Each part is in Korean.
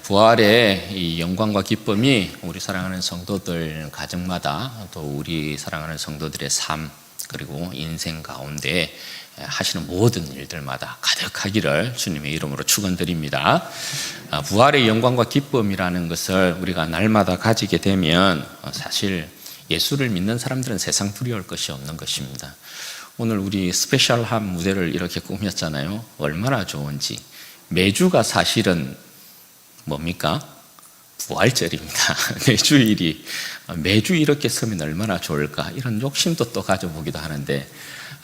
부활의 이 영광과 기쁨이 우리 사랑하는 성도들 가정마다 또 우리 사랑하는 성도들의 삶 그리고 인생 가운데 하시는 모든 일들마다 가득하기를 주님의 이름으로 축원드립니다. 부활의 영광과 기쁨이라는 것을 우리가 날마다 가지게 되면 사실 예수를 믿는 사람들은 세상 두려울 것이 없는 것입니다. 오늘 우리 스페셜한 무대를 이렇게 꾸몄잖아요. 얼마나 좋은지. 매주가 사실은 뭡니까? 부활절입니다. 매주 이렇게 서면 얼마나 좋을까 이런 욕심도 또 가져보기도 하는데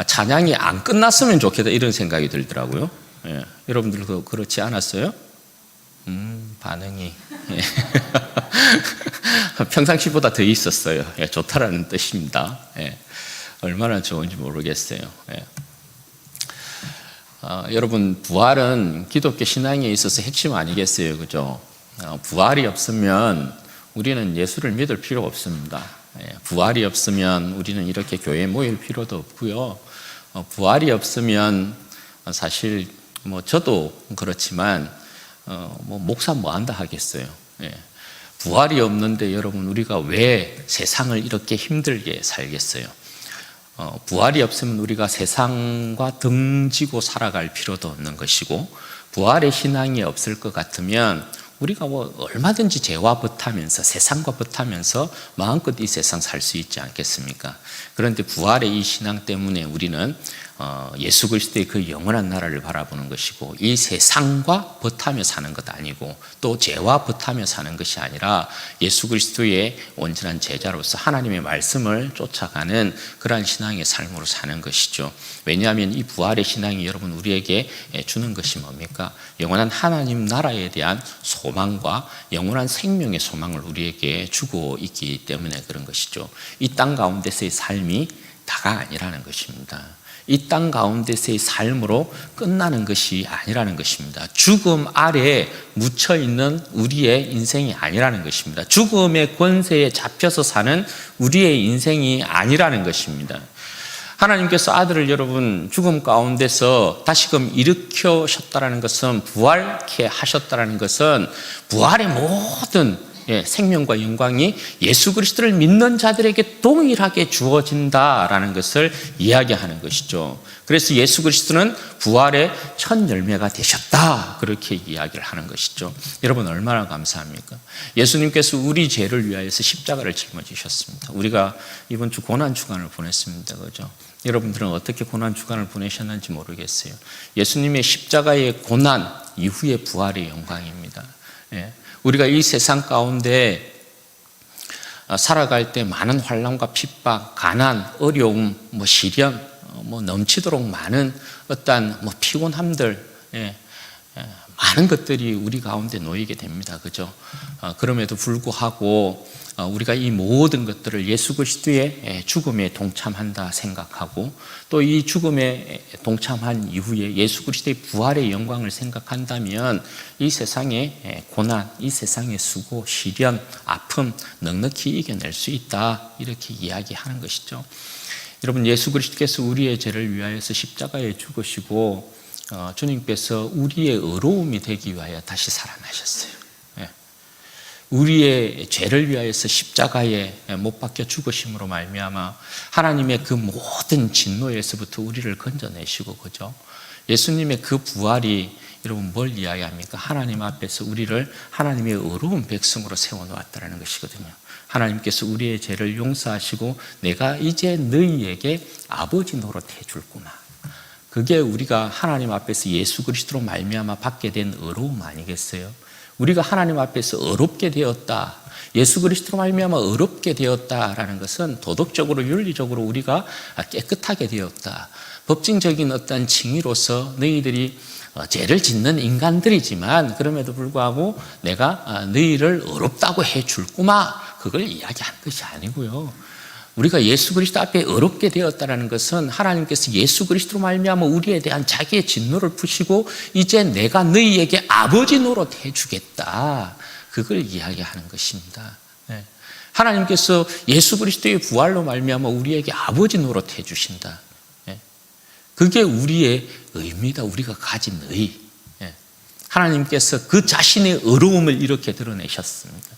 찬양이 안 끝났으면 좋겠다 이런 생각이 들더라고요. 예. 여러분들도 그렇지 않았어요? 반응이 예. 평상시보다 더 있었어요. 예, 좋다라는 뜻입니다. 예. 얼마나 좋은지 모르겠어요. 예. 여러분 부활은 기독교 신앙에 있어서 핵심 아니겠어요, 그죠? 부활이 없으면 우리는 예수를 믿을 필요가 없습니다. 예. 부활이 없으면 우리는 이렇게 교회에 모일 필요도 없고요. 부활이 없으면 사실 저도 그렇지만 목사 뭐 한다 하겠어요. 예. 부활이 없는데 여러분 우리가 왜 세상을 이렇게 힘들게 살겠어요? 부활이 없으면 우리가 세상과 등지고 살아갈 필요도 없는 것이고 부활의 신앙이 없을 것 같으면 우리가 얼마든지 죄와 벗하면서 세상과 벗하면서 마음껏 이 세상 살 수 있지 않겠습니까? 그런데 부활의 이 신앙 때문에 우리는 예수 그리스도의 그 영원한 나라를 바라보는 것이고 이 세상과 벗하며 사는 것 아니고 또 죄와 벗하며 사는 것이 아니라 예수 그리스도의 온전한 제자로서 하나님의 말씀을 쫓아가는 그러한 신앙의 삶으로 사는 것이죠. 왜냐하면 이 부활의 신앙이 여러분 우리에게 주는 것이 뭡니까? 영원한 하나님 나라에 대한 소망과 영원한 생명의 소망을 우리에게 주고 있기 때문에 그런 것이죠. 이 땅 가운데서의 삶이 다가 아니라는 것입니다. 이 땅 가운데서의 삶으로 끝나는 것이 아니라는 것입니다. 죽음 아래에 묻혀있는 우리의 인생이 아니라는 것입니다. 죽음의 권세에 잡혀서 사는 우리의 인생이 아니라는 것입니다. 하나님께서 아들을 여러분 죽음 가운데서 다시금 일으켜셨다는 것은 부활케 하셨다는 것은 부활의 모든 생명과 영광이 예수 그리스도를 믿는 자들에게 동일하게 주어진다라는 것을 이야기하는 것이죠. 그래서 예수 그리스도는 부활의 첫 열매가 되셨다 그렇게 이야기를 하는 것이죠. 여러분 얼마나 감사합니까? 예수님께서 우리 죄를 위하여서 십자가를 짊어지셨습니다. 우리가 이번 주 고난 주간을 보냈습니다. 그죠? 여러분들은 어떻게 고난 주간을 보내셨는지 모르겠어요. 예수님의 십자가의 고난 이후의 부활의 영광입니다. 예. 우리가 이 세상 가운데 살아갈 때 많은 환난과 핍박, 가난, 어려움, 시련, 넘치도록 많은 어떠한 피곤함들, 많은 것들이 우리 가운데 놓이게 됩니다. 그죠? 그럼에도 불구하고 우리가 이 모든 것들을 예수 그리스도의 죽음에 동참한다 생각하고 또 이 죽음에 동참한 이후에 예수 그리스도의 부활의 영광을 생각한다면 이 세상의 고난, 이 세상의 수고, 시련, 아픔 넉넉히 이겨낼 수 있다 이렇게 이야기하는 것이죠. 여러분 예수 그리스도께서 우리의 죄를 위하여서 십자가에 죽으시고 주님께서 우리의 의로움이 되기 위하여 다시 살아나셨어요. 우리의 죄를 위하여서 십자가에 못 박혀 죽으심으로 말미암아 하나님의 그 모든 진노에서부터 우리를 건져내시고 그죠? 예수님의 그 부활이 여러분 뭘 이야기합니까? 하나님 앞에서 우리를 하나님의 의로운 백성으로 세워놓았다는 것이거든요. 하나님께서 우리의 죄를 용서하시고 내가 이제 너희에게 아버지 노릇해 줄구나. 그게 우리가 하나님 앞에서 예수 그리스도로 말미암아 받게 된 의로움 아니겠어요? 우리가 하나님 앞에서 의롭게 되었다. 예수 그리스도로 말미암아 의롭게 되었다라는 것은 도덕적으로 윤리적으로 우리가 깨끗하게 되었다. 법정적인 어떤 칭의로서 너희들이 죄를 짓는 인간들이지만 그럼에도 불구하고 내가 너희를 의롭다고 해줄구나. 그걸 이야기하는 것이 아니고요. 우리가 예수 그리스도 앞에 의롭게 되었다는 것은 하나님께서 예수 그리스도로 말미암아 우리에 대한 자기의 진노를 푸시고 이제 내가 너희에게 아버지 노릇 해주겠다. 그걸 이야기하는 것입니다. 하나님께서 예수 그리스도의 부활로 말미암아 우리에게 아버지 노릇 해주신다. 그게 우리의 의미다. 우리가 가진 의. 하나님께서 그 자신의 의로움을 이렇게 드러내셨습니다.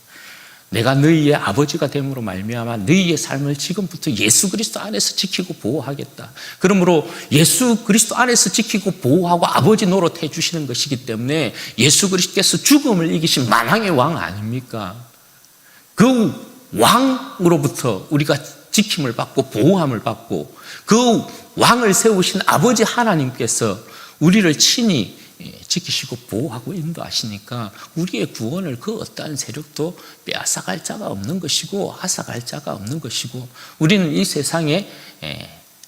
내가 너희의 아버지가 됨으로 말미암아 너희의 삶을 지금부터 예수 그리스도 안에서 지키고 보호하겠다. 그러므로 예수 그리스도 안에서 지키고 보호하고 아버지 노릇해 주시는 것이기 때문에 예수 그리스도께서 죽음을 이기신 만왕의 왕 아닙니까? 그 왕으로부터 우리가 지킴을 받고 보호함을 받고 그 왕을 세우신 아버지 하나님께서 우리를 친히 지키시고 보호하고 인도하시니까 우리의 구원을 그 어떠한 세력도 빼앗아갈 자가 없는 것이고 앗아갈 자가 없는 것이고 우리는 이 세상에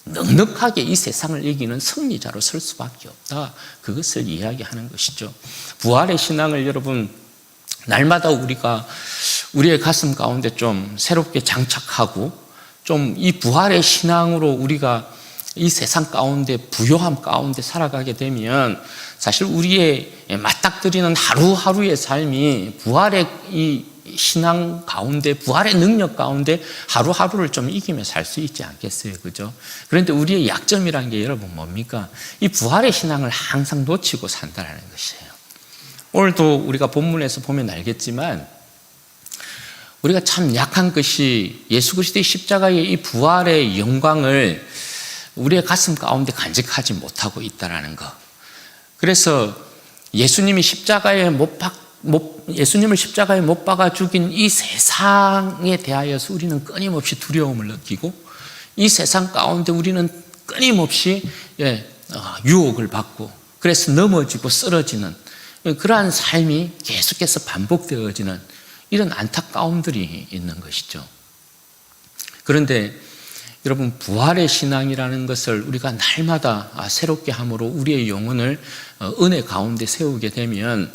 넉넉하게 이 세상을 이기는 승리자로 설 수밖에 없다. 그것을 이야기하는 것이죠. 부활의 신앙을 여러분 날마다 우리가 우리의 가슴 가운데 좀 새롭게 장착하고 좀 이 부활의 신앙으로 우리가 이 세상 가운데 부요함 가운데 살아가게 되면 사실 우리의 맞닥뜨리는 하루하루의 삶이 부활의 이 신앙 가운데 부활의 능력 가운데 하루하루를 좀 이기며 살 수 있지 않겠어요, 그죠? 그런데 우리의 약점이란 게 여러분 뭡니까? 이 부활의 신앙을 항상 놓치고 산다는 것이에요. 오늘도 우리가 본문에서 보면 알겠지만 우리가 참 약한 것이 예수 그리스도의 십자가의 이 부활의 영광을 우리의 가슴 가운데 간직하지 못하고 있다는 것. 그래서 예수님을 십자가에 못 박아 죽인 이 세상에 대하여서 우리는 끊임없이 두려움을 느끼고 이 세상 가운데 우리는 끊임없이 유혹을 받고 그래서 넘어지고 쓰러지는 그러한 삶이 계속해서 반복되어지는 이런 안타까움들이 있는 것이죠. 그런데 여러분 부활의 신앙이라는 것을 우리가 날마다 새롭게 함으로 우리의 영혼을 은혜 가운데 세우게 되면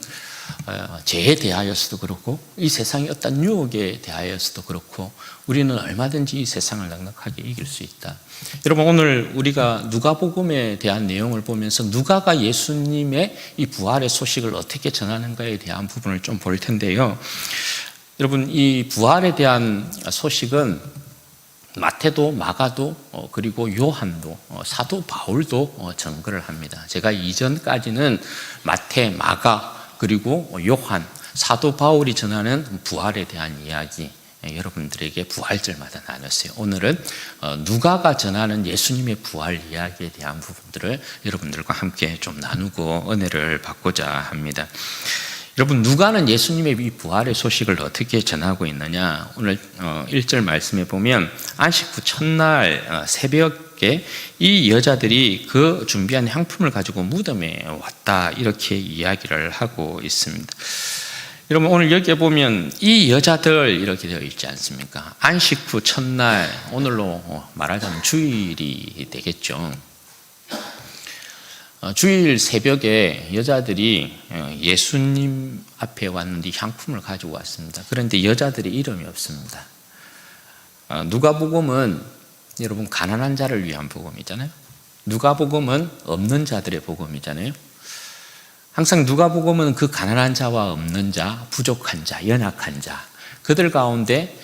죄에 대하여서도 그렇고 이 세상의 어떤 유혹에 대하여서도 그렇고 우리는 얼마든지 이 세상을 넉넉하게 이길 수 있다. 여러분 오늘 우리가 누가복음에 대한 내용을 보면서 누가가 예수님의 이 부활의 소식을 어떻게 전하는가에 대한 부분을 좀 볼 텐데요. 여러분 이 부활에 대한 소식은 마태도 마가도 그리고 요한도 사도 바울도 증거를 합니다. 제가 이전까지는 마태, 마가 그리고 요한, 사도 바울이 전하는 부활에 대한 이야기 여러분들에게 부활절마다 나눴어요. 오늘은 누가가 전하는 예수님의 부활 이야기에 대한 부분들을 여러분들과 함께 좀 나누고 은혜를 받고자 합니다. 여러분 누가는 예수님의 이 부활의 소식을 어떻게 전하고 있느냐? 오늘 1절 말씀에 보면 안식 후 첫날 새벽에 이 여자들이 그 준비한 향품을 가지고 무덤에 왔다 이렇게 이야기를 하고 있습니다. 여러분 오늘 여기에 보면 이 여자들 이렇게 되어 있지 않습니까? 안식 후 첫날, 오늘로 말하자면 주일이 되겠죠. 주일 새벽에 여자들이 예수님 앞에 왔는데 향품을 가지고 왔습니다. 그런데 여자들의 이름이 없습니다. 누가복음은 여러분 가난한 자를 위한 복음이잖아요. 누가복음은 없는 자들의 복음이잖아요. 항상 누가복음은 그 가난한 자와 없는 자, 부족한 자, 연약한 자 그들 가운데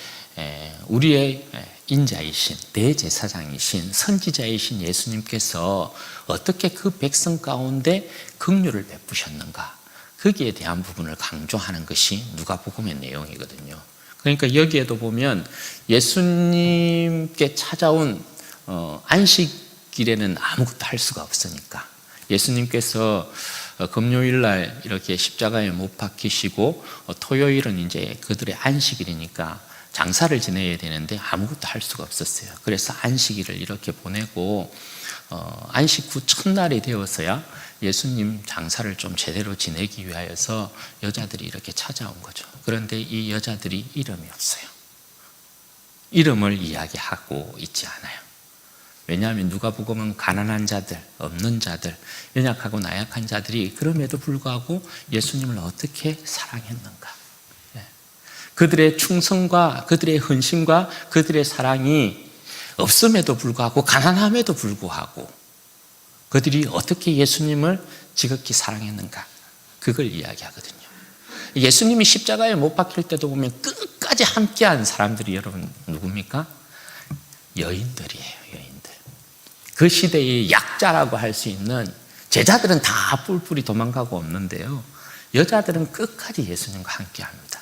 우리의 인자이신 대제사장이신 선지자이신 예수님께서 어떻게 그 백성 가운데 긍휼을 베푸셨는가 거기에 대한 부분을 강조하는 것이 누가복음의 내용이거든요. 그러니까 여기에도 보면 예수님께 찾아온 안식일에는 아무것도 할 수가 없으니까 예수님께서 금요일날 이렇게 십자가에 못 박히시고 토요일은 이제 그들의 안식일이니까 장사를 지내야 되는데 아무것도 할 수가 없었어요. 그래서 안식일을 이렇게 보내고 안식 후 첫날이 되어서야 예수님 장사를 좀 제대로 지내기 위하여서 여자들이 이렇게 찾아온 거죠. 그런데 이 여자들이 이름이 없어요. 이름을 이야기하고 있지 않아요. 왜냐하면 누가복음은 가난한 자들, 없는 자들, 연약하고 나약한 자들이 그럼에도 불구하고 예수님을 어떻게 사랑했는가. 그들의 충성과 그들의 헌신과 그들의 사랑이 없음에도 불구하고 가난함에도 불구하고 그들이 어떻게 예수님을 지극히 사랑했는가 그걸 이야기하거든요. 예수님이 십자가에 못 박힐 때도 보면 끝까지 함께한 사람들이 여러분 누굽니까? 여인들이에요. 여인들. 그 시대의 약자라고 할 수 있는 제자들은 다 뿔뿔이 도망가고 없는데요. 여자들은 끝까지 예수님과 함께합니다.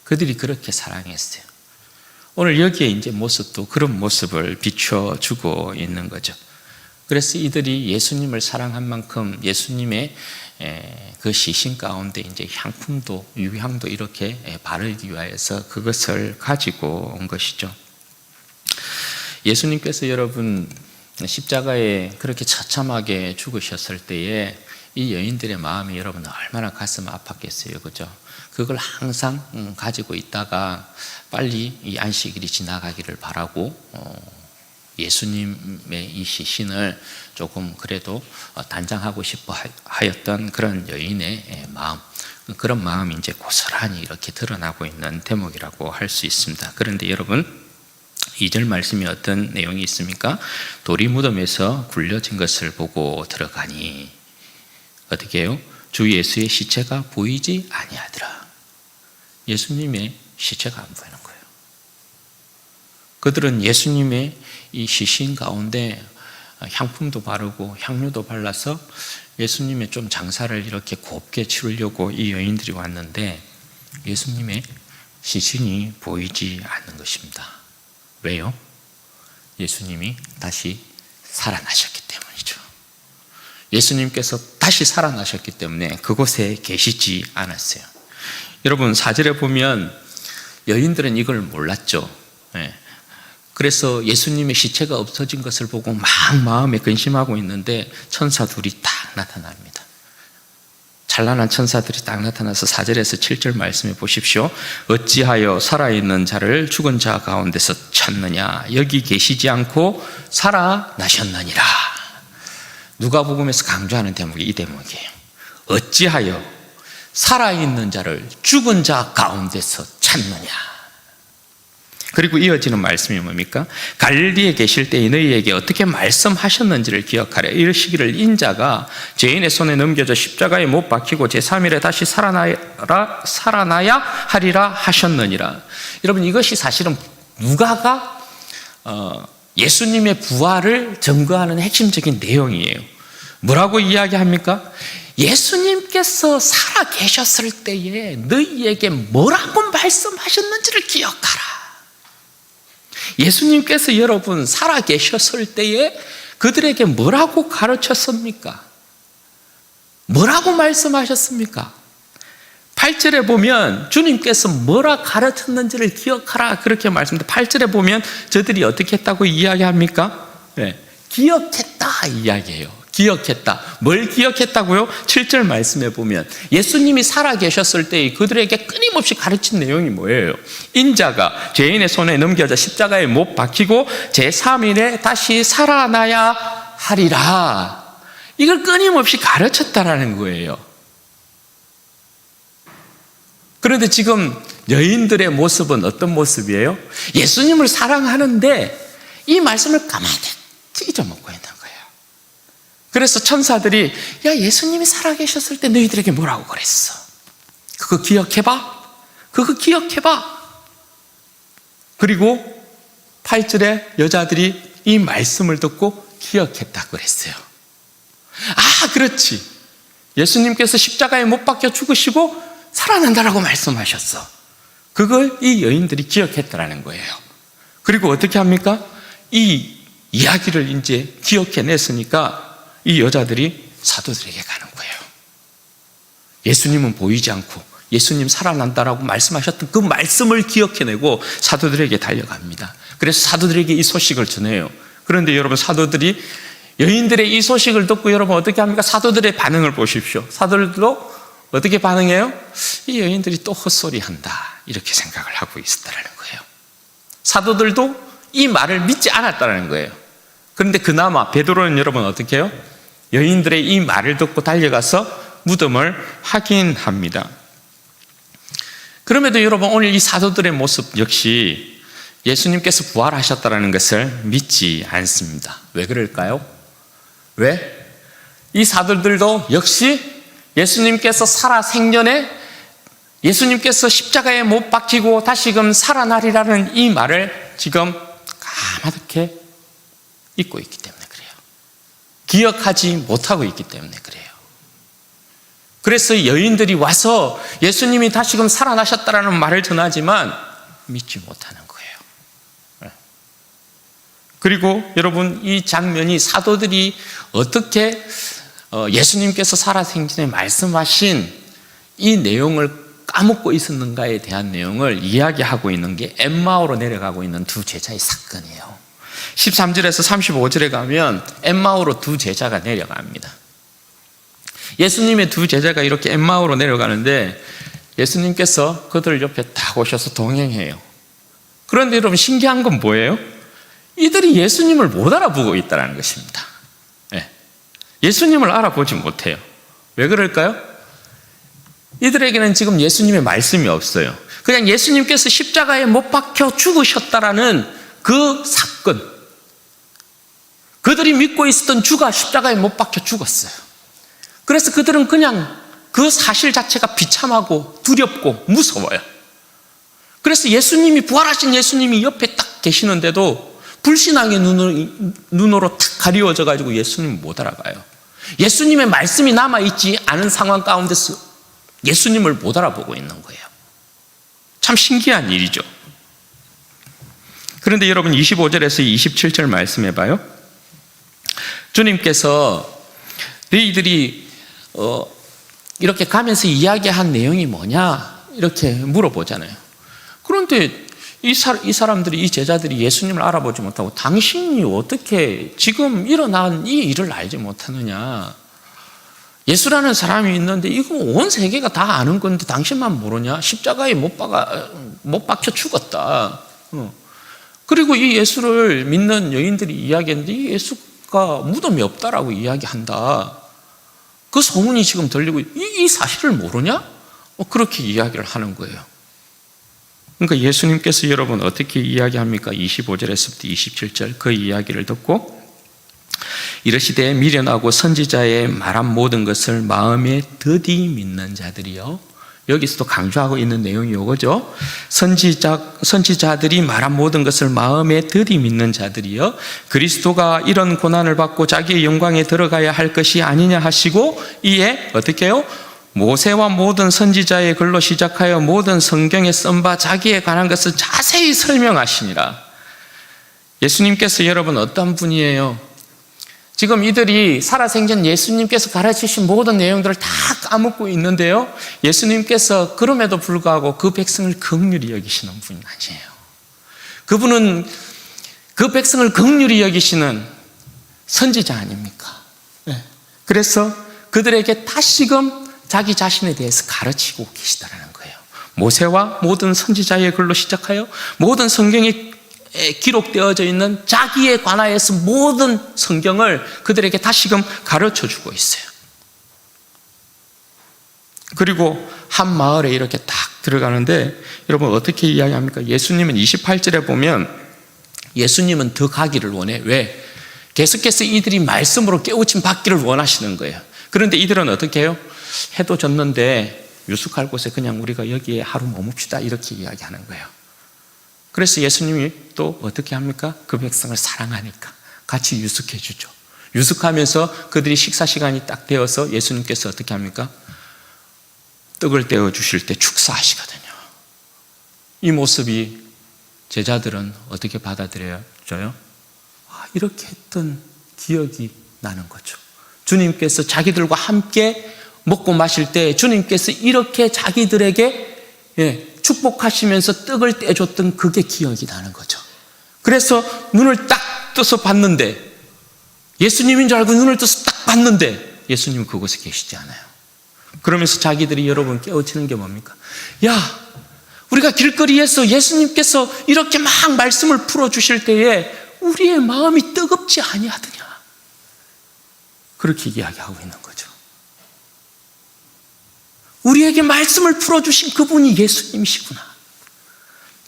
그들이 그렇게 사랑했어요. 오늘 여기에 이제 모습도 그런 모습을 비춰주고 있는 거죠. 그래서 이들이 예수님을 사랑한 만큼 예수님의 그 시신 가운데 이제 향품도 유향도 이렇게 바르기 위해서 그것을 가지고 온 것이죠. 예수님께서 여러분 십자가에 그렇게 처참하게 죽으셨을 때에 이 여인들의 마음이 여러분 얼마나 가슴 아팠겠어요, 그죠? 그걸 항상 가지고 있다가 빨리 이 안식일이 지나가기를 바라고 예수님의 이 시신을 조금 그래도 단장하고 싶어 하였던 그런 여인의 마음, 그런 마음이 이제 고스란히 이렇게 드러나고 있는 대목이라고 할 수 있습니다. 그런데 여러분 2절 말씀이 어떤 내용이 있습니까? 돌이 무덤에서 굴려진 것을 보고 들어가니 어떻게 해요? 주 예수의 시체가 보이지 아니하더라. 예수님의 시체가 안 보이는 거예요. 그들은 예수님의 이 시신 가운데 향품도 바르고 향료도 발라서 예수님의 좀 장사를 이렇게 곱게 치르려고 이 여인들이 왔는데 예수님의 시신이 보이지 않는 것입니다. 왜요? 예수님이 다시 살아나셨기 때문이죠. 예수님께서 다시 살아나셨기 때문에 그곳에 계시지 않았어요. 여러분 4절에 보면 여인들은 이걸 몰랐죠. 그래서 예수님의 시체가 없어진 것을 보고 막 마음에 근심하고 있는데 천사 둘이 딱 나타납니다. 찬란한 천사들이 딱 나타나서 4절에서 7절 말씀해 보십시오. 어찌하여 살아있는 자를 죽은 자 가운데서 찾느냐? 여기 계시지 않고 살아나셨느니라. 누가복음에서 강조하는 대목이 이 대목이에요. 어찌하여 살아있는 자를 죽은 자 가운데서 찾느냐? 그리고 이어지는 말씀이 뭡니까? 갈릴리에 계실 때에 너희에게 어떻게 말씀하셨는지를 기억하라. 이르시기를 인자가 죄인의 손에 넘겨져 십자가에 못 박히고 제3일에 다시 살아나야 하리라 하셨느니라. 여러분 이것이 사실은 누가가 예수님의 부활을 증거하는 핵심적인 내용이에요. 뭐라고 이야기합니까? 예수님께서 살아 계셨을 때에 너희에게 뭐라고 말씀하셨는지를 기억하라. 예수님께서 여러분 살아 계셨을 때에 그들에게 뭐라고 가르쳤습니까? 뭐라고 말씀하셨습니까? 8절에 보면 주님께서 뭐라 가르쳤는지를 기억하라 그렇게 말씀합니다. 8절에 보면 저들이 어떻게 했다고 이야기합니까? 기억했다 이야기해요. 기억했다. 뭘 기억했다고요? 7절 말씀에 보면 예수님이 살아계셨을 때 그들에게 끊임없이 가르친 내용이 뭐예요? 인자가 죄인의 손에 넘겨져 십자가에 못 박히고 제3일에 다시 살아나야 하리라. 이걸 끊임없이 가르쳤다라는 거예요. 그런데 지금 여인들의 모습은 어떤 모습이에요? 예수님을 사랑하는데 이 말씀을 가만히 잊어먹고 있는 거예요. 그래서 천사들이 야 예수님이 살아계셨을 때 너희들에게 뭐라고 그랬어? 그거 기억해봐. 그거 기억해봐. 그리고 8절에 여자들이 이 말씀을 듣고 기억했다고 그랬어요. 아 그렇지. 예수님께서 십자가에 못 박혀 죽으시고 살아난다라고 말씀하셨어. 그걸 이 여인들이 기억했다라는 거예요. 그리고 어떻게 합니까? 이 이야기를 이제 기억해냈으니까 이 여자들이 사도들에게 가는 거예요. 예수님은 보이지 않고 예수님 살아난다라고 말씀하셨던 그 말씀을 기억해내고 사도들에게 달려갑니다. 그래서 사도들에게 이 소식을 전해요. 그런데 여러분 사도들이 여인들의 이 소식을 듣고 여러분 어떻게 합니까? 사도들의 반응을 보십시오. 사도들도 어떻게 반응해요? 이 여인들이 또 헛소리한다 이렇게 생각을 하고 있었다는 거예요. 사도들도 이 말을 믿지 않았다는 거예요. 그런데 그나마 베드로는 여러분 어떻게 해요? 여인들의 이 말을 듣고 달려가서 무덤을 확인합니다. 그럼에도 여러분 오늘 이 사도들의 모습 역시 예수님께서 부활하셨다는 것을 믿지 않습니다. 왜 그럴까요? 왜? 이 사도들도 역시 예수님께서 살아 생전에 예수님께서 십자가에 못 박히고 다시금 살아나리라는 이 말을 지금 까맣게 잊고 있기 때문에 그래요. 기억하지 못하고 있기 때문에 그래요. 그래서 여인들이 와서 예수님이 다시금 살아나셨다라는 말을 전하지만 믿지 못하는 거예요. 그리고 여러분, 이 장면이 사도들이 어떻게 예수님께서 살아생전에 말씀하신 이 내용을 까먹고 있었는가에 대한 내용을 이야기하고 있는 게 엠마오로 내려가고 있는 두 제자의 사건이에요. 13절에서 35절에 가면 엠마오로 두 제자가 내려갑니다. 예수님의 두 제자가 이렇게 엠마오로 내려가는데 예수님께서 그들 옆에 딱 오셔서 동행해요. 그런데 여러분, 신기한 건 뭐예요? 이들이 예수님을 못 알아보고 있다는 것입니다. 예수님을 알아보지 못해요. 왜 그럴까요? 이들에게는 지금 예수님의 말씀이 없어요. 그냥 예수님께서 십자가에 못 박혀 죽으셨다라는 그 사건, 그들이 믿고 있었던 주가 십자가에 못 박혀 죽었어요. 그래서 그들은 그냥 그 사실 자체가 비참하고 두렵고 무서워요. 그래서 예수님이, 부활하신 예수님이 옆에 딱 계시는데도 불신앙의 눈으로 탁 가리워져 가지고 예수님을 못 알아봐요. 예수님의 말씀이 남아있지 않은 상황 가운데서 예수님을 못 알아보고 있는 거예요. 참 신기한 일이죠. 그런데 여러분, 25절에서 27절 말씀해 봐요. 주님께서 너희들이 이렇게 가면서 이야기한 내용이 뭐냐 이렇게 물어보잖아요. 그런데 이 사람들이, 이 제자들이 예수님을 알아보지 못하고 당신이 어떻게 지금 일어난 이 일을 알지 못하느냐, 예수라는 사람이 있는데 이거 온 세계가 다 아는 건데 당신만 모르냐, 십자가에 못 박혀 죽었다. 그리고 이 예수를 믿는 여인들이 이야기했는데 이 예수가 무덤이 없다라고 이야기한다. 그 소문이 지금 들리고 이 사실을 모르냐? 그렇게 이야기를 하는 거예요. 그러니까 예수님께서 여러분 어떻게 이야기합니까? 25절에서부터 27절 그 이야기를 듣고 이르시되 미련하고 선지자의 말한 모든 것을 마음에 더디 믿는 자들이요. 여기서도 강조하고 있는 내용이 이거죠. 선지자들이 말한 모든 것을 마음에 더디 믿는 자들이요. 그리스도가 이런 고난을 받고 자기의 영광에 들어가야 할 것이 아니냐 하시고 이에 어떻게 해요? 모세와 모든 선지자의 글로 시작하여 모든 성경에 쓴 바 자기에 관한 것을 자세히 설명하시니라. 예수님께서 여러분 어떤 분이에요? 지금 이들이 살아생전 예수님께서 가르치신 모든 내용들을 다 까먹고 있는데요, 예수님께서 그럼에도 불구하고 그 백성을 긍휼히 여기시는 분이 아니에요. 그분은 그 백성을 긍휼히 여기시는 선지자 아닙니까? 그래서 그들에게 다시금 자기 자신에 대해서 가르치고 계시다는 거예요. 모세와 모든 선지자의 글로 시작하여 모든 성경에 기록되어져 있는 자기에 관하여서 모든 성경을 그들에게 다시금 가르쳐주고 있어요. 그리고 한 마을에 이렇게 딱 들어가는데 여러분 어떻게 이야기합니까? 예수님은 28절에 보면 예수님은 더 가기를 원해. 왜? 계속해서 이들이 말씀으로 깨우침 받기를 원하시는 거예요. 그런데 이들은 어떻게 해요? 해도 졌는데 유숙할 곳에 그냥 우리가 여기에 하루 머뭅시다 이렇게 이야기하는 거예요. 그래서 예수님이 또 어떻게 합니까? 그 백성을 사랑하니까 같이 유숙해 주죠. 유숙하면서 그들이 식사 시간이 딱 되어서 예수님께서 어떻게 합니까? 떡을 떼어 주실 때 축사하시거든요. 이 모습이 제자들은 어떻게 받아들여져요? 이렇게 했던 기억이 나는 거죠. 주님께서 자기들과 함께 먹고 마실 때 주님께서 이렇게 자기들에게 축복하시면서 떡을 떼줬던 그게 기억이 나는 거죠. 그래서 눈을 딱 떠서 봤는데, 예수님인 줄 알고 눈을 떠서 딱 봤는데 예수님은 그곳에 계시지 않아요. 그러면서 자기들이 여러분 깨우치는 게 뭡니까? 야, 우리가 길거리에서 예수님께서 이렇게 막 말씀을 풀어주실 때에 우리의 마음이 뜨겁지 아니하더냐, 그렇게 이야기하고 있는 거죠. 우리에게 말씀을 풀어주신 그분이 예수님이시구나.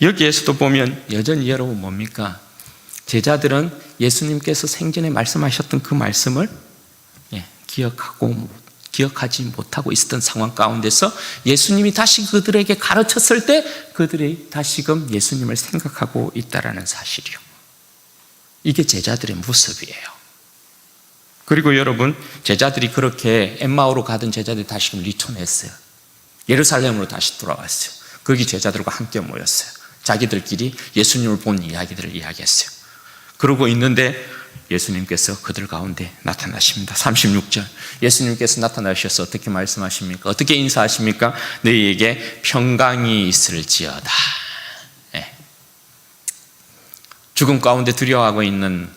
여기에서도 보면 여전히 여러분 뭡니까? 제자들은 예수님께서 생전에 말씀하셨던 그 말씀을 기억하지 못하고 있었던 상황 가운데서 예수님이 다시 그들에게 가르쳤을 때 그들이 다시금 예수님을 생각하고 있다는 사실이요. 이게 제자들의 모습이에요. 그리고 여러분, 제자들이 그렇게 엠마오로 가던 제자들이 다시금 리턴했어요. 예루살렘으로 다시 돌아왔어요. 거기 제자들과 함께 모였어요. 자기들끼리 예수님을 본 이야기들을 이야기했어요. 그러고 있는데 예수님께서 그들 가운데 나타나십니다. 36절, 예수님께서 나타나셔서 어떻게 말씀하십니까? 어떻게 인사하십니까? 너희에게 평강이 있을지어다. 죽음 가운데 두려워하고 있는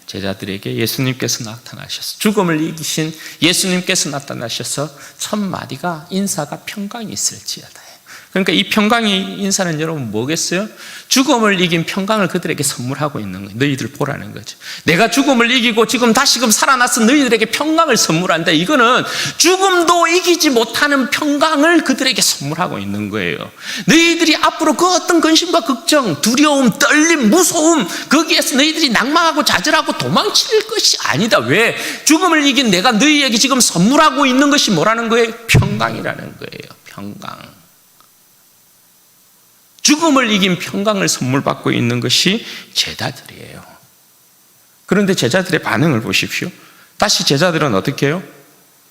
제자들에게 예수님께서 나타나셔서, 죽음을 이기신 예수님께서 나타나셔서 첫 마디가, 인사가 평강이 있을지어다. 그러니까 이 평강의 인사는 여러분 뭐겠어요? 죽음을 이긴 평강을 그들에게 선물하고 있는 거예요. 너희들 보라는 거죠. 내가 죽음을 이기고 지금 다시금 살아나서 너희들에게 평강을 선물한다. 이거는 죽음도 이기지 못하는 평강을 그들에게 선물하고 있는 거예요. 너희들이 앞으로 그 어떤 근심과 걱정, 두려움, 떨림, 무서움, 거기에서 너희들이 낭망하고 좌절하고 도망칠 것이 아니다. 왜? 죽음을 이긴 내가 너희에게 지금 선물하고 있는 것이 뭐라는 거예요? 평강이라는 거예요. 평강. 죽음을 이긴 평강을 선물 받고 있는 것이 제자들이에요. 그런데 제자들의 반응을 보십시오. 다시 제자들은 어떻게 해요?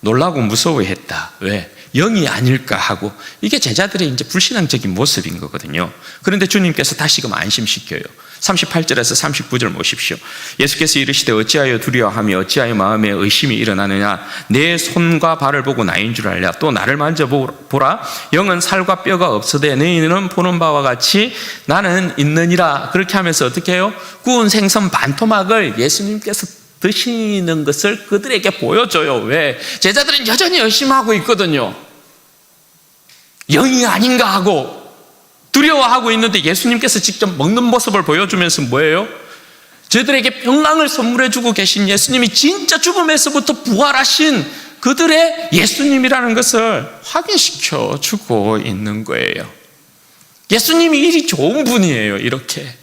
놀라고 무서워했다. 왜? 영이 아닐까 하고, 이게 제자들의 이제 불신앙적인 모습인 거거든요. 그런데 주님께서 다시금 안심시켜요. 38절에서 39절 보십시오. 예수께서 이르시되 어찌하여 두려워하며 어찌하여 마음에 의심이 일어나느냐? 내 손과 발을 보고 나인 줄 알랴. 또 나를 만져보라. 영은 살과 뼈가 없으되 너희는 보는 바와 같이 나는 있느니라. 그렇게 하면서 어떻게 해요? 구운 생선 반토막을 예수님께서 드시는 것을 그들에게 보여줘요. 왜? 제자들은 여전히 의심하고 있거든요. 영이 아닌가 하고 두려워하고 있는데 예수님께서 직접 먹는 모습을 보여주면서 뭐예요? 저들에게 평강을 선물해주고 계신 예수님이 진짜 죽음에서부터 부활하신 그들의 예수님이라는 것을 확인시켜 주고 있는 거예요. 예수님이 일이 좋은 분이에요. 이렇게.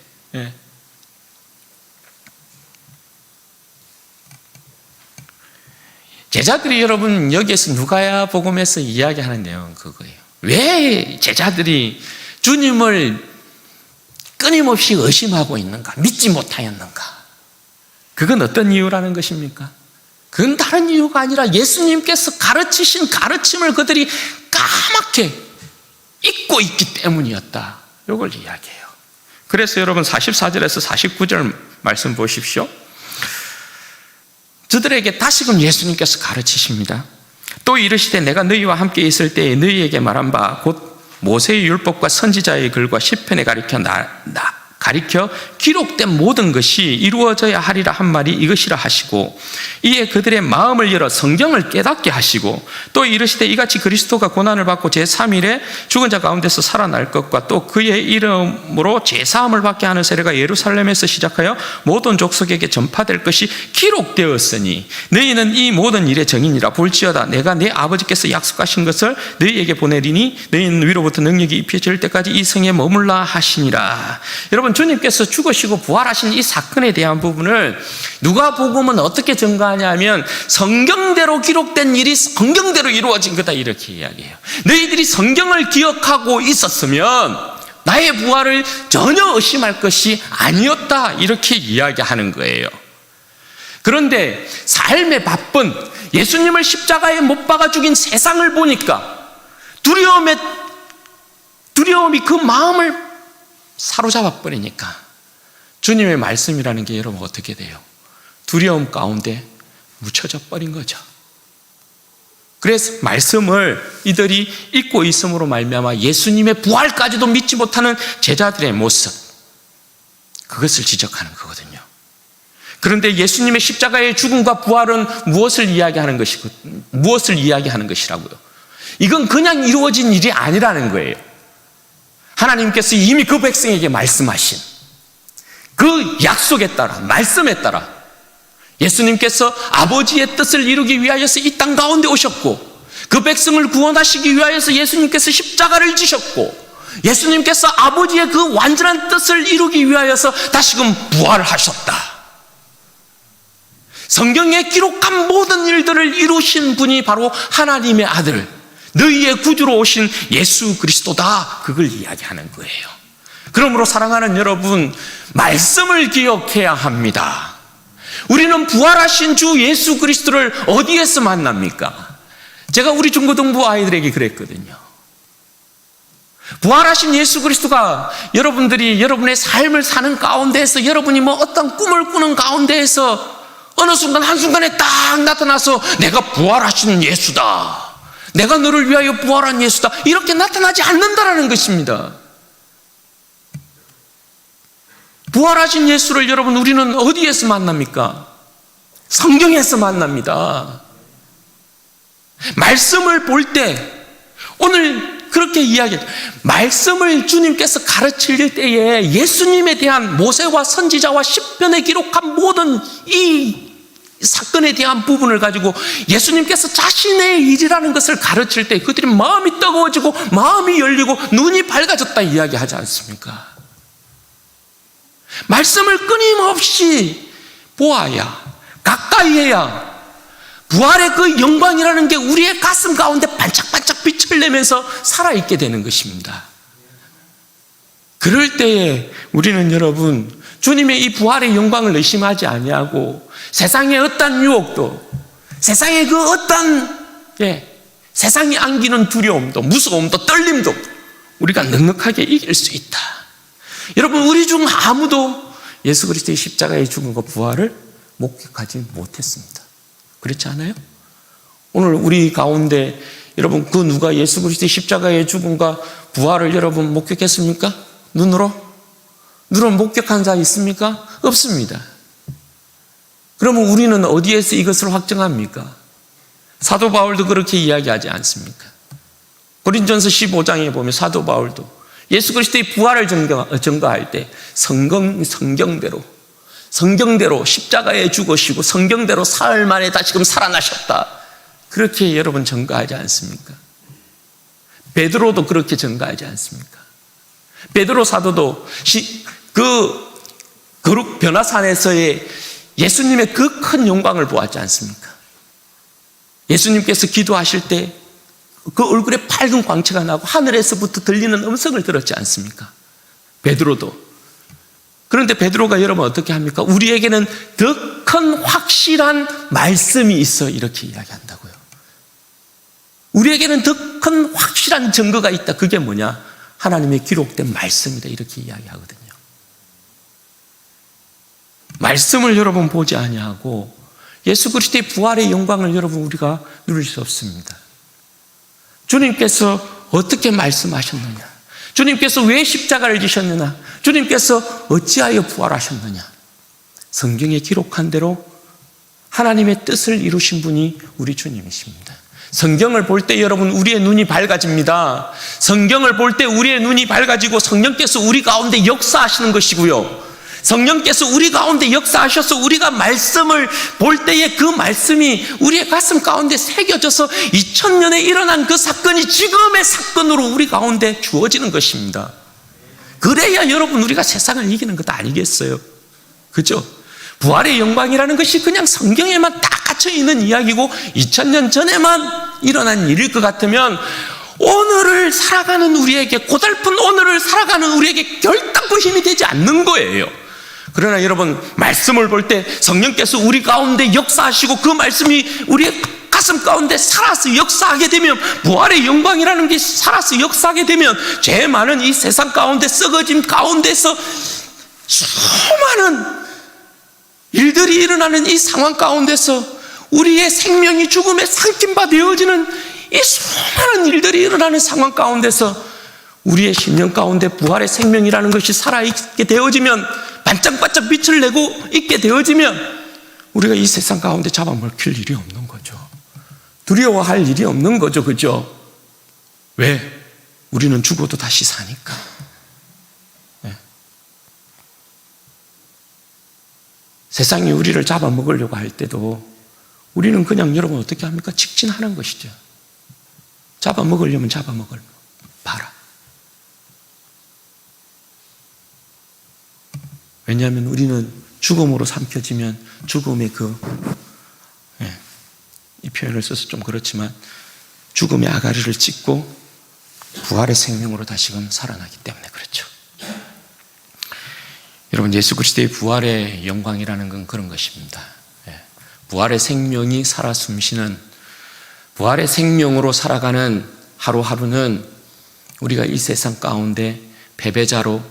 제자들이 여러분 여기에서 누가복음에서 이야기하는 내용은 그거예요. 왜 제자들이 주님을 끊임없이 의심하고 있는가? 믿지 못하였는가? 그건 어떤 이유라는 것입니까? 그건 다른 이유가 아니라 예수님께서 가르치신 가르침을 그들이 까맣게 잊고 있기 때문이었다. 이걸 이야기해요. 그래서 여러분 44절에서 49절 말씀 보십시오. 저들에게 다시금 예수님께서 가르치십니다. 또 이르시되 내가 너희와 함께 있을 때에 너희에게 말한 바 곧 모세의 율법과 선지자의 글과 시편에 가리켜 기록된 모든 것이 이루어져야 하리라 한 말이 이것이라 하시고, 이에 그들의 마음을 열어 성경을 깨닫게 하시고, 또 이르시되 이같이 그리스도가 고난을 받고 제3일에 죽은 자 가운데서 살아날 것과 또 그의 이름으로 제사함을 받게 하는 세례가 예루살렘에서 시작하여 모든 족속에게 전파될 것이 기록되었으니 너희는 이 모든 일의 정인이라. 볼지어다 내가 내 아버지께서 약속하신 것을 너희에게 보내리니 너희는 위로부터 능력이 입혀질 때까지 이 성에 머물라 하시니라. 여러분, 주님께서 죽으시고 부활하신 이 사건에 대한 부분을 누가복음은 어떻게 증거하냐면 성경대로 기록된 일이 성경대로 이루어진 거다, 이렇게 이야기해요. 너희들이 성경을 기억하고 있었으면 나의 부활을 전혀 의심할 것이 아니었다, 이렇게 이야기하는 거예요. 그런데 삶에 바쁜 예수님을 십자가에 못 박아 죽인 세상을 보니까 두려움이 그 마음을 사로잡아 버리니까 주님의 말씀이라는 게 여러분 어떻게 돼요? 두려움 가운데 묻혀져 버린 거죠. 그래서 말씀을 이들이 잊고 있음으로 말미암아 예수님의 부활까지도 믿지 못하는 제자들의 모습, 그것을 지적하는 거거든요. 그런데 예수님의 십자가의 죽음과 부활은 무엇을 이야기하는 것이라고요? 이건 그냥 이루어진 일이 아니라는 거예요. 하나님께서 이미 그 백성에게 말씀하신 그 약속에 따라, 말씀에 따라 예수님께서 아버지의 뜻을 이루기 위하여서 이 땅 가운데 오셨고, 그 백성을 구원하시기 위하여서 예수님께서 십자가를 지셨고, 예수님께서 아버지의 그 완전한 뜻을 이루기 위하여서 다시금 부활하셨다. 성경에 기록한 모든 일들을 이루신 분이 바로 하나님의 아들, 너희의 구주로 오신 예수 그리스도다, 그걸 이야기하는 거예요. 그러므로 사랑하는 여러분, 말씀을 기억해야 합니다. 우리는 부활하신 주 예수 그리스도를 어디에서 만납니까? 제가 우리 중고등부 아이들에게 그랬거든요. 부활하신 예수 그리스도가 여러분들이 여러분의 삶을 사는 가운데에서, 여러분이 뭐 어떤 꿈을 꾸는 가운데에서 어느 순간 한순간에 딱 나타나서 내가 부활하신 예수다, 내가 너를 위하여 부활한 예수다, 이렇게 나타나지 않는다라는 것입니다. 부활하신 예수를 여러분 우리는 어디에서 만납니까? 성경에서 만납니다. 말씀을 볼 때, 오늘 그렇게 이야기하죠. 말씀을 주님께서 가르칠 때에 예수님에 대한 모세와 선지자와 시편에 기록한 모든 이 사건에 대한 부분을 가지고 예수님께서 자신의 일이라는 것을 가르칠 때 그들이 마음이 뜨거워지고 마음이 열리고 눈이 밝아졌다 이야기하지 않습니까? 말씀을 끊임없이 보아야, 가까이 해야 부활의 그 영광이라는 게 우리의 가슴 가운데 반짝반짝 빛을 내면서 살아있게 되는 것입니다. 그럴 때에 우리는 여러분 주님의 이 부활의 영광을 의심하지 아니하고 세상의 어떤 유혹도, 세상의 그 어떤 세상이 안기는 두려움도, 무서움도, 떨림도 우리가 넉넉하게 이길 수 있다. 여러분, 우리 중 아무도 예수 그리스도의 십자가에 죽음과 부활을 목격하지 못했습니다. 그렇지 않아요? 오늘 우리 가운데 여러분 그 누가 예수 그리스도의 십자가의 죽음과 부활을 여러분 목격했습니까? 눈으로 목격한 자 있습니까? 없습니다. 그러면 우리는 어디에서 이것을 확정합니까? 사도 바울도 그렇게 이야기하지 않습니까? 고린전서 15장에 보면 사도 바울도 예수 그리스도의 부활을 증거할 때 성경대로 십자가에 죽으시고 성경대로 사흘 만에 다시금 살아나셨다, 그렇게 여러분 증거하지 않습니까? 베드로도 그렇게 증거하지 않습니까? 베드로 사도도 그 거룩 변화산에서의 예수님의 그 큰 영광을 보았지 않습니까? 예수님께서 기도하실 때 그 얼굴에 밝은 광채가 나고 하늘에서부터 들리는 음성을 들었지 않습니까? 베드로도. 그런데 베드로가 여러분 어떻게 합니까? 우리에게는 더 큰 확실한 말씀이 있어, 이렇게 이야기한다고요. 우리에게는 더 큰 확실한 증거가 있다. 그게 뭐냐? 하나님의 기록된 말씀이다, 이렇게 이야기하거든요. 말씀을 여러분 보지 아니하고 예수 그리스도의 부활의 영광을 여러분 우리가 누릴 수 없습니다. 주님께서 어떻게 말씀하셨느냐? 주님께서 왜 십자가를 지셨느냐? 주님께서 어찌하여 부활하셨느냐? 성경에 기록한 대로 하나님의 뜻을 이루신 분이 우리 주님이십니다. 성경을 볼 때 여러분 우리의 눈이 밝아집니다. 성경을 볼 때 우리의 눈이 밝아지고 성령께서 우리 가운데 역사하시는 것이고요, 성령께서 우리 가운데 역사하셔서 우리가 말씀을 볼 때에 그 말씀이 우리의 가슴 가운데 새겨져서 2000년에 일어난 그 사건이 지금의 사건으로 우리 가운데 주어지는 것입니다. 그래야 여러분 우리가 세상을 이기는 것 아니겠어요? 그죠? 부활의 영광이라는 것이 그냥 성경에만 딱 갇혀 있는 이야기고 2000년 전에만 일어난 일일 것 같으면 오늘을 살아가는 우리에게, 고달픈 오늘을 살아가는 우리에게 결단코 힘이 되지 않는 거예요. 그러나 여러분 말씀을 볼 때 성령께서 우리 가운데 역사하시고 그 말씀이 우리의 가슴 가운데 살아서 역사하게 되면, 부활의 영광이라는 게 살아서 역사하게 되면 죄 많은 이 세상 가운데 썩어짐 가운데서 수많은 일들이 일어나는 이 상황 가운데서 우리의 생명이 죽음에 삼킨바 되어지는 이 수많은 일들이 일어나는 상황 가운데서 우리의 심령 가운데 부활의 생명이라는 것이 살아있게 되어지면, 반짝반짝 빛을 내고 있게 되어지면 우리가 이 세상 가운데 잡아먹힐 일이 없는 거죠. 두려워할 일이 없는 거죠. 그죠? 왜? 우리는 죽어도 다시 사니까. 네. 세상이 우리를 잡아먹으려고 할 때도 우리는 그냥 여러분 어떻게 합니까? 직진하는 것이죠. 잡아먹으려면 잡아먹을 봐라. 왜냐하면 우리는 죽음으로 삼켜지면 죽음의 이 표현을 써서 좀 그렇지만 죽음의 아가리를 찢고 부활의 생명으로 다시금 살아나기 때문에 그렇죠. 여러분, 예수 그리스도의 부활의 영광이라는 건 그런 것입니다. 부활의 생명이 살아 숨쉬는, 부활의 생명으로 살아가는 하루하루는 우리가 이 세상 가운데 패배자로,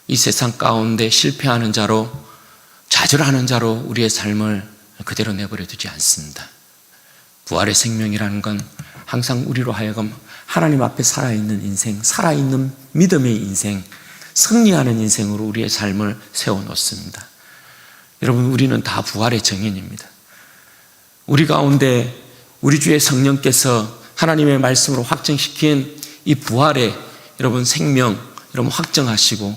이 세상 가운데 실패하는 자로, 좌절하는 자로 우리의 삶을 그대로 내버려 두지 않습니다. 부활의 생명이라는 건 항상 우리로 하여금 하나님 앞에 살아있는 인생, 살아있는 믿음의 인생, 승리하는 인생으로 우리의 삶을 세워놓습니다. 여러분, 우리는 다 부활의 증인입니다. 우리 가운데 우리 주의 성령께서 하나님의 말씀으로 확증시킨 이 부활의 여러분 생명, 여러분 확정하시고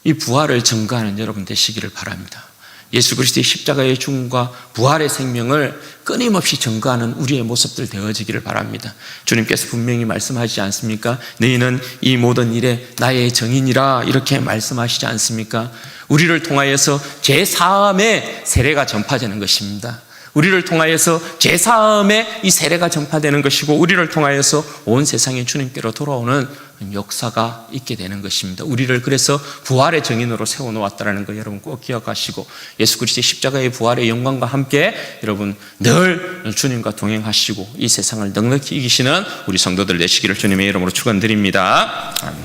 이 부활을 증거하는 여러분 되시기를 바랍니다. 예수 그리스도의 십자가의 죽음과 부활의 생명을 끊임없이 증거하는 우리의 모습들 되어지기를 바랍니다. 주님께서 분명히 말씀하시지 않습니까? 너희는 이 모든 일에 나의 증인이라, 이렇게 말씀하시지 않습니까? 우리를 통하여서 제사함의 세례가 전파되는 것입니다. 우리를 통하여서 제사함의 이 세례가 전파되는 것이고, 우리를 통하여서 온 세상이 주님께로 돌아오는 역사가 있게 되는 것입니다. 우리를 그래서 부활의 증인으로 세워놓았다는 거 여러분 꼭 기억하시고, 예수 그리스도의 십자가의 부활의 영광과 함께 여러분 늘 주님과 동행하시고 이 세상을 넉넉히 이기시는 우리 성도들 되시기를 주님의 이름으로 축원드립니다. 아멘.